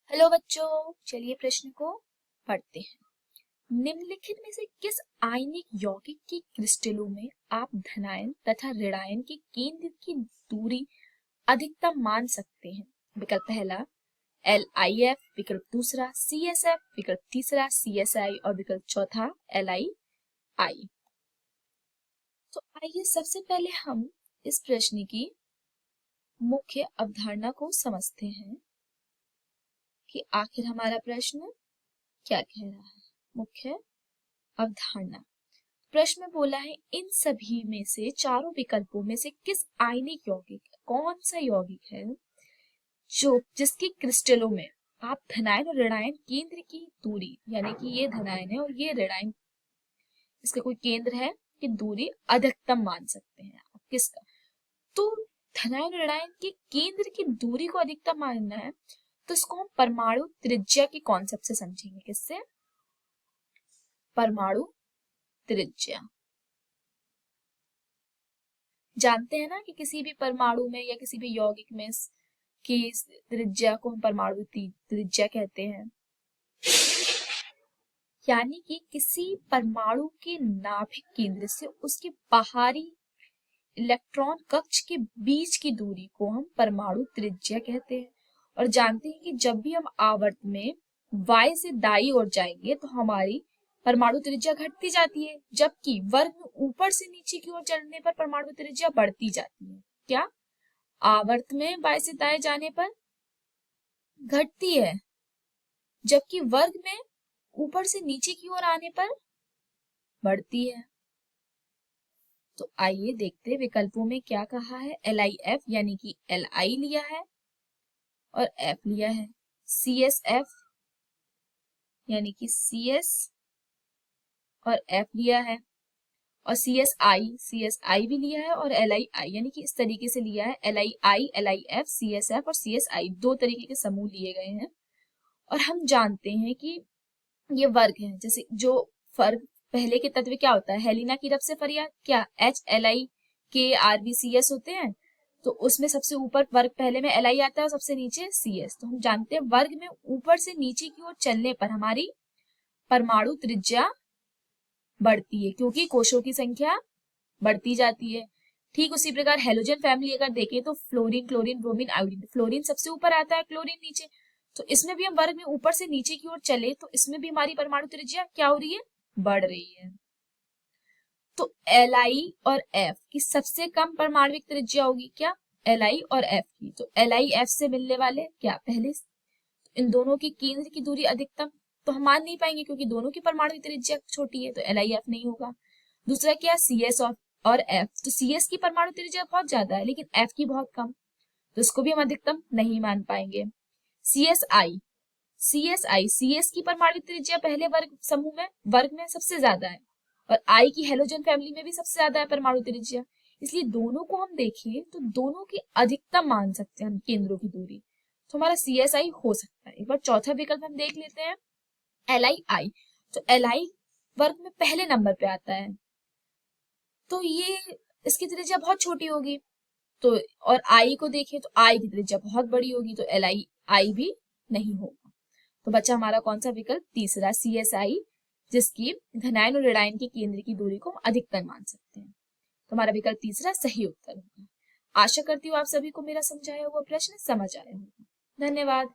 Hello बच्चों, चलिए प्रश्न को पढ़ते हैं। निम्नलिखित में से किस आयनिक यौगिक के क्रिस्टलों में आप धनायन तथा ऋणायन के केंद्र की दूरी अधिकतम मान सकते हैं? विकल्प पहला LIF, विकल्प दूसरा CSF, विकल्प तीसरा CSI और विकल्प चौथा LII। तो आइए सबसे पहले हम इस प्रश्न की मुख्य अवधारणा को समझते हैं कि आखिर हमारा प्रश्न क्या कह रहा है। मुख्य अवधारणा प्रश्न में बोला है, इन सभी में से चारों विकल्पों में से किस आयनिक यौगिक, कौन सा यौगिक है जो जिसके क्रिस्टलों में आप धनायन और ऋणायन केंद्र की दूरी, यानी कि ये धनायन है और ये ऋणायन, इसका कोई केंद्र है कि दूरी अधिकतम मान सकते हैं आप किसका? तो धनायन और ऋणायन के केंद्र की दूरी को अधिकतम मानना है तो इसको हम परमाणु त्रिज्या के कॉन्सेप्ट से समझेंगे। किससे? परमाणु त्रिज्या। जानते हैं ना कि किसी भी परमाणु में या किसी भी यौगिक में की त्रिज्या को हम परमाणु त्रिज्या कहते हैं। यानी कि किसी परमाणु के नाभिक केंद्र से उसके बाहरी इलेक्ट्रॉन कक्ष के बीच की दूरी को हम परमाणु त्रिज्या कहते हैं। और जानते हैं कि जब भी हम आवर्त में y से दाईं ओर जाएंगे तो हमारी परमाणु त्रिज्या घटती जाती है, जबकि वर्ग में ऊपर से नीचे की ओर चलने पर परमाणु त्रिज्या बढ़ती जाती है। क्या? आवर्त में y से दाएं जाने पर घटती है, जबकि वर्ग में ऊपर से नीचे की ओर आने पर बढ़ती है। तो आइए देखते हैं विकल्पों में क्या कहा है। LIF यानी कि LI लिया है और F लिया है। CSF यानी कि CS और F लिया है और CSI भी लिया है और LII यानी कि इस तरीके से लिया है। LII, LIF, CSF और CSI दो तरीके के समूह लिए गए हैं। और हम जानते हैं कि ये वर्ग है। जैसे जो वर्ग पहले के तत्व क्या होता है, हेलिना की रफ से फरिया क्या HLI KRBCS होते हैं। तो उसमें सबसे ऊपर वर्ग पहले में LI आता है और सबसे नीचे CS। तो हम जानते हैं वर्ग में ऊपर से नीचे की ओर चलने पर हमारी परमाणु त्रिज्या बढ़ती है, क्योंकि कोशों की संख्या बढ़ती जाती है। ठीक उसी प्रकार हेलोजन फैमिली अगर देखें तो fluorine, chlorine, bromine, iodine. Fluorine सबसे ऊपर आता है, क्लोरीन नीचे। तो इसमें भी हम वर्ग में ऊपर से नीचे की ओर चले तो इसमें भी हमारी परमाणु त्रिज्या क्या हो रही है? बढ़ रही है। तो LI और F की सबसे कम परमाणविक त्रिज्या होगी क्या? LI और F की। तो LIF से मिलने वाले क्या पहले इन दोनों की केंद्र की दूरी अधिकतम तो हम मान नहीं पाएंगे, क्योंकि दोनों की परमाणु त्रिज्या छोटी है, तो LIF नहीं होगा। दूसरा क्या? CS और F। तो CS की परमाणु त्रिज्या बहुत ज्यादा है लेकिन F की बहुत कम, तो इसको भी हम अधिकतम नहीं मान पाएंगे। CS की परमाणु त्रिज्या पहले वर्ग में सबसे ज्यादा है और I की हेलोजन फैमिली में भी सबसे ज्यादा है परमाणु त्रिज्या। इसलिए दोनों को हम देखें तो दोनों की अधिकतम मान सकते हैं हम केंद्रों की दूरी। तो हमारा CSI हो सकता है। एक बार चौथा विकल्प हम देख लेते हैं, LII। तो LI वर्ग में पहले नंबर पे आता है, तो ये इसकी त्रिज्या बहुत छोटी होगी। तो और I को देखें तो I की त्रिज्या बहुत बड़ी होगी, तो LII भी नहीं होगा। तो बचा हमारा कौन सा विकल्प? तीसरा CSI, जिसकी धनायन और ऋणायन के केंद्र की दूरी को हम अधिकतम मान सकते हैं। तो हमारा विकल्प तीसरा सही उत्तर होगा। आशा करती हूँ आप सभी को मेरा समझाया हुआ प्रश्न समझ आया होगा। धन्यवाद।